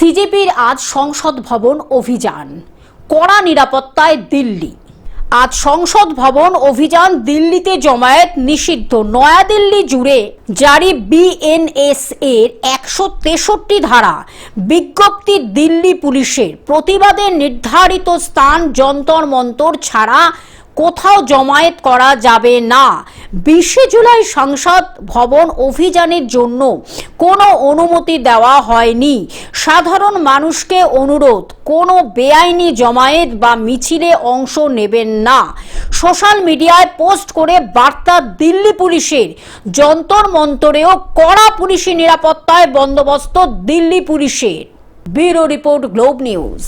সিজেপির আজ সংসদ ভবন অভিযান, কড়া নিরাপত্তায় দিল্লি। আজ সংসদ ভবন অভিযান, দিল্লিতে জমায়েত নিষিদ্ধ। নয়াদিল্লি জুড়ে জারি বিএনএস এর 163 ধারা বিজ্ঞপ্তি দিল্লি পুলিশের। প্রতিবাদে নির্ধারিত স্থান যন্তর মন্তর ছাড়া কোথাও জমায়েত করা যাবে না। 20 জুলাই সংসদ ভবন অভিযানের জন্য কোনো অনুমতি দেওয়া হয়নি। সাধারণ মানুষকে অনুরোধ, কোনো বেআইনি জমায়েত বা মিছিলে অংশ নেবেন না। সোশ্যাল মিডিয়ায় পোস্ট করে বার্তা দিল্লি পুলিশের। যন্তর মন্তরেও কড়া পুলিশি নিরাপত্তায় বন্দোবস্ত দিল্লি পুলিশের। Bureau report, globe news.